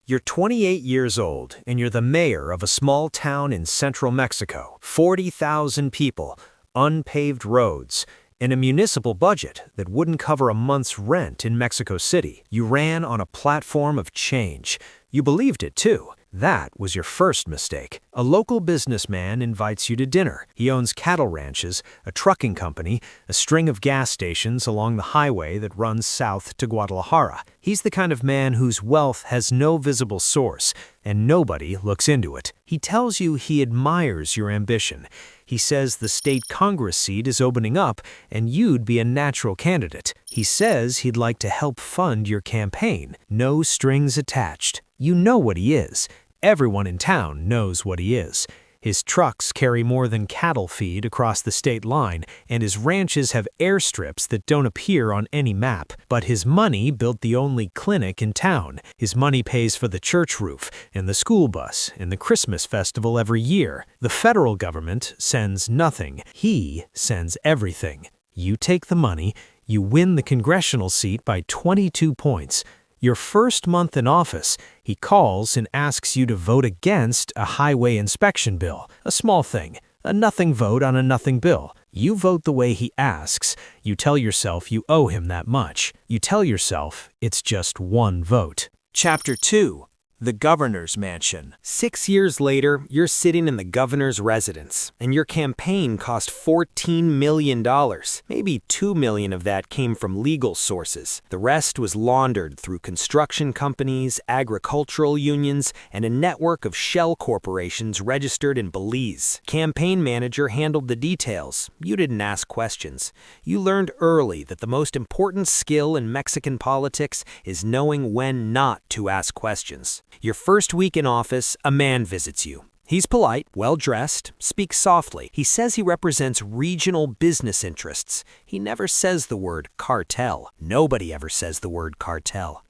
You're 28 years old, and you're the mayor of a small town in central Mexico. 40,000 people, unpaved roads, and a municipal budget that wouldn't cover a month's rent in Mexico City. You ran on a platform of change. You believed it, too. That was your first mistake. A local businessman invites you to dinner. He owns cattle ranches, a trucking company, a string of gas stations along the highway that runs south to Guadalajara. He's the kind of man whose wealth has no visible source, and nobody looks into it. He tells you he admires your ambition. He says the state Congress seat is opening up, and you'd be a natural candidate. He says he'd like to help fund your campaign. No strings attached. You know what he is. Everyone in town knows what he is. His trucks carry more than cattle feed across the state line, and his ranches have airstrips that don't appear on any map. But his money built the only clinic in town. His money pays for the church roof, and the school bus, and the Christmas festival every year. The federal government sends nothing. He sends everything. You take the money, you win the congressional seat by 22 points. Your first month in office, he calls and asks you to vote against a highway inspection bill, a small thing, a nothing vote on a nothing bill. You vote the way he asks. You tell yourself you owe him that much. You tell yourself it's just one vote. Chapter 2. The Governor's Mansion. 6 years later, you're sitting in the governor's residence, and your campaign cost $14 million. Maybe $2 million of that came from legal sources. The rest was laundered through construction companies, agricultural unions, and a network of shell corporations registered in Belize. Campaign manager handled the details. You didn't ask questions. You learned early that the most important skill in Mexican politics is knowing when not to ask questions. Your first week in office, a man visits you. He's polite, well-dressed, speaks softly. He says he represents regional business interests. He never says the word cartel. Nobody ever says the word cartel.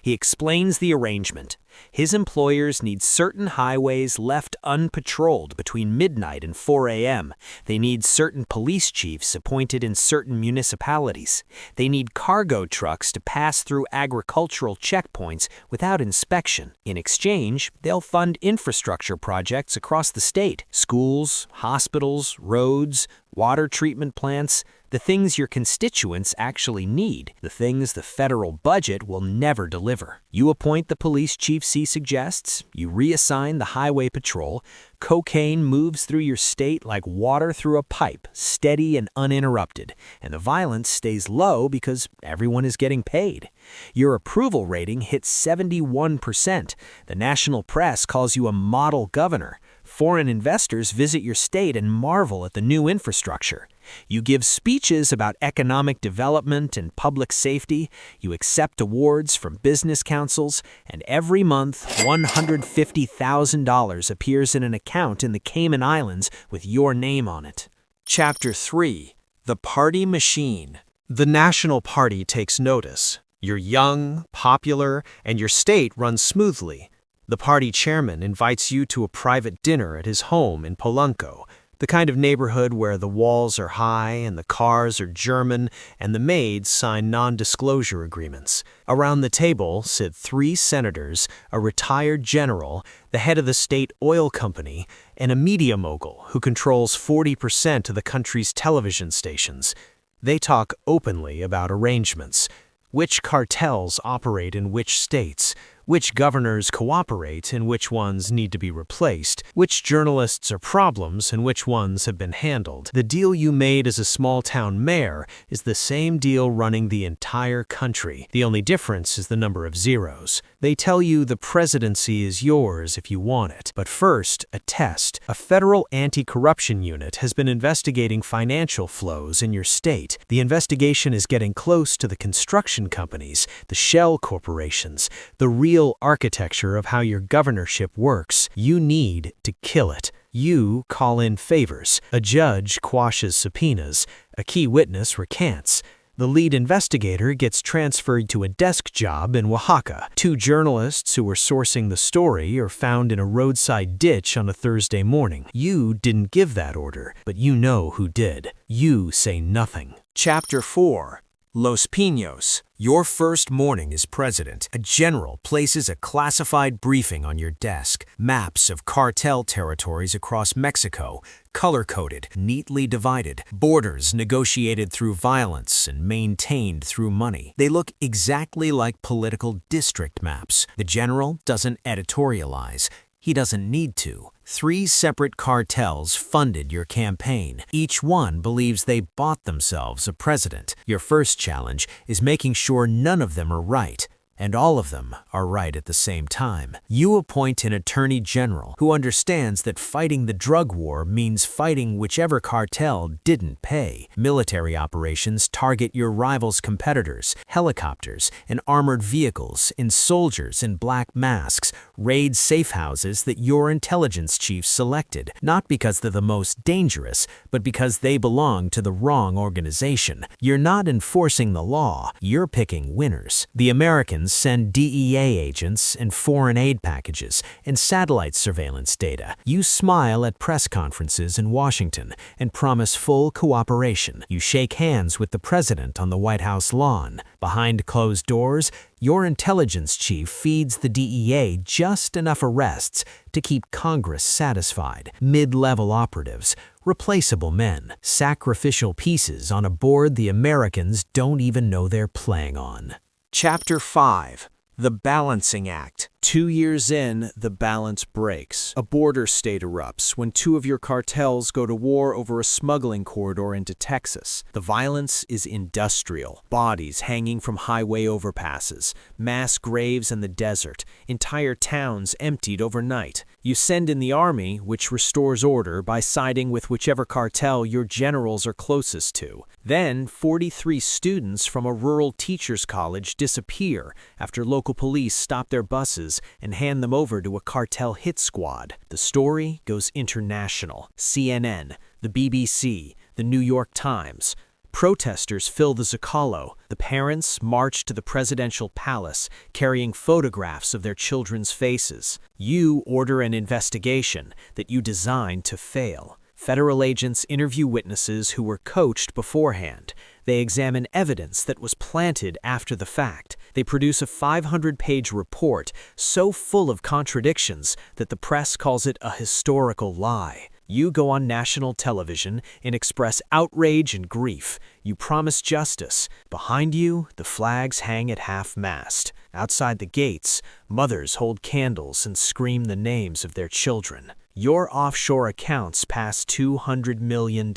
He explains the arrangement. His employers need certain highways left unpatrolled between midnight and 4 a.m. They need certain police chiefs appointed in certain municipalities. They need cargo trucks to pass through agricultural checkpoints without inspection. In exchange, they'll fund infrastructure projects across the state: schools, hospitals, roads, water treatment plants, the things your constituents actually need, the things the federal budget will never deliver. You appoint the police chiefs he suggests, you reassign the highway patrol. Cocaine moves through your state like water through a pipe, steady and uninterrupted, and the violence stays low because everyone is getting paid. Your approval rating hits 71%. The national press calls you a model governor. Foreign investors visit your state and marvel at the new infrastructure. You give speeches about economic development and public safety. You accept awards from business councils, and every month, $150,000 appears in an account in the Cayman Islands with your name on it. Chapter 3. The Party Machine. The National Party takes notice. You're young, popular, and your state runs smoothly. The party chairman invites you to a private dinner at his home in Polanco, the kind of neighborhood where the walls are high and the cars are German and the maids sign non-disclosure agreements. Around the table sit 3 senators, a retired general, the head of the state oil company, and a media mogul who controls 40% of the country's television stations. They talk openly about arrangements, which cartels operate in which states, which governors cooperate and which ones need to be replaced, which journalists are problems and which ones have been handled. The deal you made as a small-town mayor is the same deal running the entire country. The only difference is the number of zeros. They tell you the presidency is yours if you want it. But first, a test. A federal anti-corruption unit has been investigating financial flows in your state. The investigation is getting close to the construction companies, the shell corporations, the real architecture of how your governorship works. You need to kill it. You call in favors. A judge quashes subpoenas. A key witness recants. The lead investigator gets transferred to a desk job in Oaxaca. 2 journalists who were sourcing the story are found in a roadside ditch on a Thursday morning. You didn't give that order, but you know who did. You say nothing. Chapter 4. Los Pinos. Your first morning as president. A general places a classified briefing on your desk. Maps of cartel territories across Mexico, color-coded, neatly divided. Borders negotiated through violence and maintained through money. They look exactly like political district maps. The general doesn't editorialize. He doesn't need to. 3 separate cartels funded your campaign. Each one believes they bought themselves a president. Your first challenge is making sure none of them are right, and all of them are right at the same time. You appoint an attorney general who understands that fighting the drug war means fighting whichever cartel didn't pay. Military operations target your rivals' competitors. Helicopters and armored vehicles and soldiers in black masks raid safe houses that your intelligence chief selected, not because they're the most dangerous, but because they belong to the wrong organization. You're not enforcing the law, you're picking winners. The Americans send DEA agents and foreign aid packages and satellite surveillance data. You smile at press conferences in Washington and promise full cooperation. You shake hands with the president on the White House lawn. Behind closed doors, your intelligence chief feeds the DEA just enough arrests to keep Congress satisfied. Mid-level operatives, replaceable men, sacrificial pieces on a board the Americans don't even know they're playing on. Chapter 5. The Balancing Act. 2 years in, the balance breaks. A border state erupts when 2 of your cartels go to war over a smuggling corridor into Texas. The violence is industrial. Bodies hanging from highway overpasses, mass graves in the desert, entire towns emptied overnight. You send in the army, which restores order by siding with whichever cartel your generals are closest to. Then, 43 students from a rural teachers' college disappear after local police stop their buses and hand them over to a cartel hit squad. The story goes international. CNN, the BBC, the New York Times. Protesters fill the Zocalo. The parents march to the presidential palace, carrying photographs of their children's faces. You order an investigation that you designed to fail. Federal agents interview witnesses who were coached beforehand. They examine evidence that was planted after the fact. They produce a 500-page report so full of contradictions that the press calls it a historical lie. You go on national television and express outrage and grief. You promise justice. Behind you, the flags hang at half-mast. Outside the gates, mothers hold candles and scream the names of their children. Your offshore accounts pass $200 million.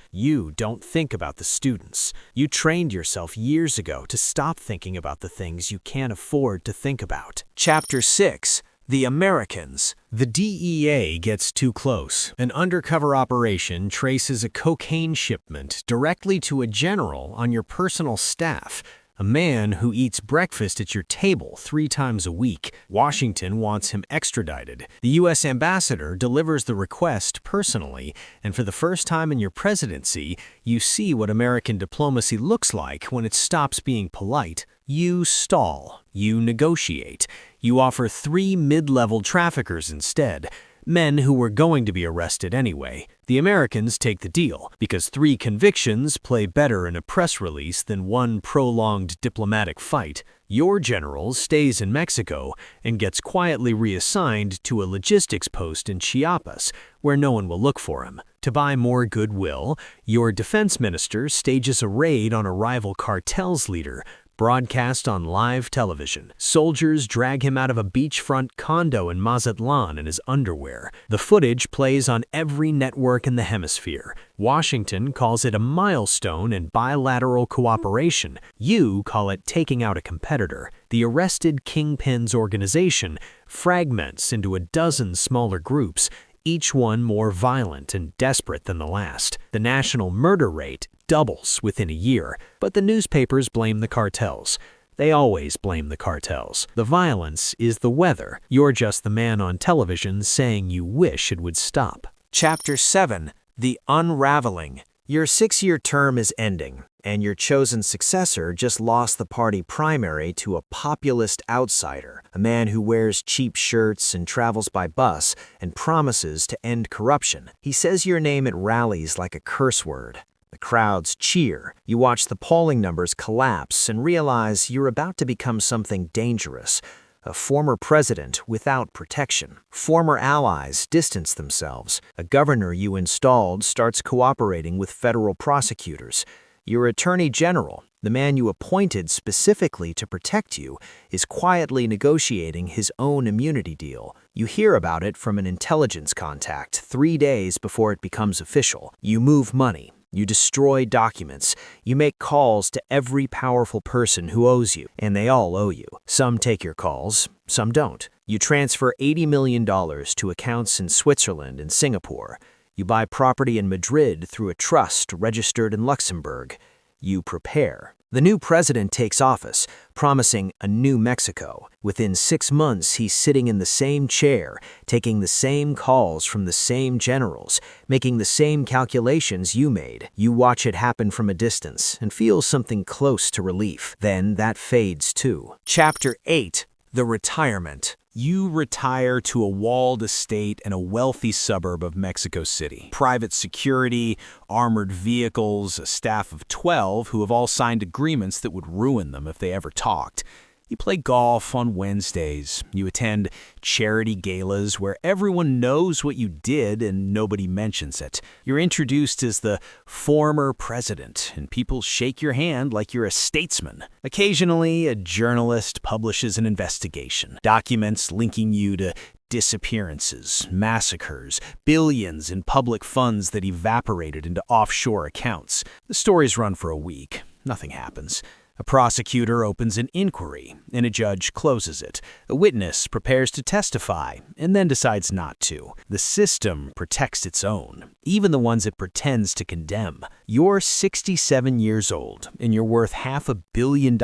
You don't think about the students. You trained yourself years ago to stop thinking about the things you can't afford to think about. Chapter 6. The Americans. The DEA gets too close. An undercover operation traces a cocaine shipment directly to a general on your personal staff, a man who eats breakfast at your table 3 times a week. Washington wants him extradited. The U.S. ambassador delivers the request personally, and for the first time in your presidency, you see what American diplomacy looks like when it stops being polite. You stall. You negotiate. You offer 3 mid-level traffickers instead, men who were going to be arrested anyway. The Americans take the deal, because 3 convictions play better in a press release than 1 prolonged diplomatic fight. Your general stays in Mexico and gets quietly reassigned to a logistics post in Chiapas, where no one will look for him. To buy more goodwill, your defense minister stages a raid on a rival cartel's leader, broadcast on live television. Soldiers drag him out of a beachfront condo in Mazatlan in his underwear. The footage plays on every network in the hemisphere. Washington calls it a milestone in bilateral cooperation. You call it taking out a competitor. The arrested kingpin's organization fragments into a dozen smaller groups, each one more violent and desperate than the last. The national murder rate doubles within a year, but the newspapers blame the cartels. They always blame the cartels. The violence is the weather. You're just the man on television saying you wish it would stop. Chapter 7. The Unraveling. Your 6-year term is ending, and your chosen successor just lost the party primary to a populist outsider, a man who wears cheap shirts and travels by bus and promises to end corruption. He says your name at rallies like a curse word. The crowds cheer. You watch the polling numbers collapse and realize you're about to become something dangerous. A former president without protection. Former allies distance themselves. A governor you installed starts cooperating with federal prosecutors. Your attorney general, the man you appointed specifically to protect you, is quietly negotiating his own immunity deal. You hear about it from an intelligence contact 3 days before it becomes official. You move money. You destroy documents. You make calls to every powerful person who owes you, and they all owe you. Some take your calls, some don't. You transfer $80 million to accounts in Switzerland and Singapore. You buy property in Madrid through a trust registered in Luxembourg. You prepare. The new president takes office, promising a new Mexico. Within 6 months, he's sitting in the same chair, taking the same calls from the same generals, making the same calculations you made. You watch it happen from a distance and feel something close to relief. Then that fades too. Chapter 8. The Retirement. You retire to a walled estate in a wealthy suburb of Mexico City. Private security, armored vehicles, a staff of 12 who have all signed agreements that would ruin them if they ever talked. You play golf on Wednesdays. You attend charity galas where everyone knows what you did and nobody mentions it. You're introduced as the former president, and people shake your hand like you're a statesman. Occasionally, a journalist publishes an investigation, documents linking you to disappearances, massacres, billions in public funds that evaporated into offshore accounts. The stories run for a week. Nothing happens. A prosecutor opens an inquiry, and a judge closes it. A witness prepares to testify, and then decides not to. The system protects its own, even the ones it pretends to condemn. You're 67 years old, and you're worth $500 million,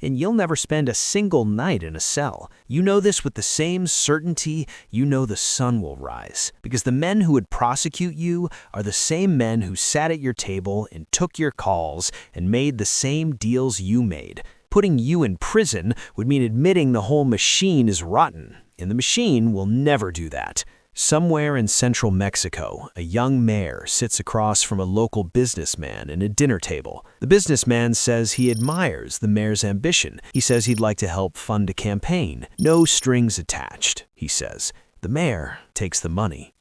and you'll never spend a single night in a cell. You know this with the same certainty you know the sun will rise, because the men who would prosecute you are the same men who sat at your table and took your calls and made the same deals you made. Putting you in prison would mean admitting the whole machine is rotten, and the machine will never do that. Somewhere in central Mexico, a young mayor sits across from a local businessman at a dinner table. The businessman says he admires the mayor's ambition. He says he'd like to help fund a campaign. No strings attached, he says. The mayor takes the money.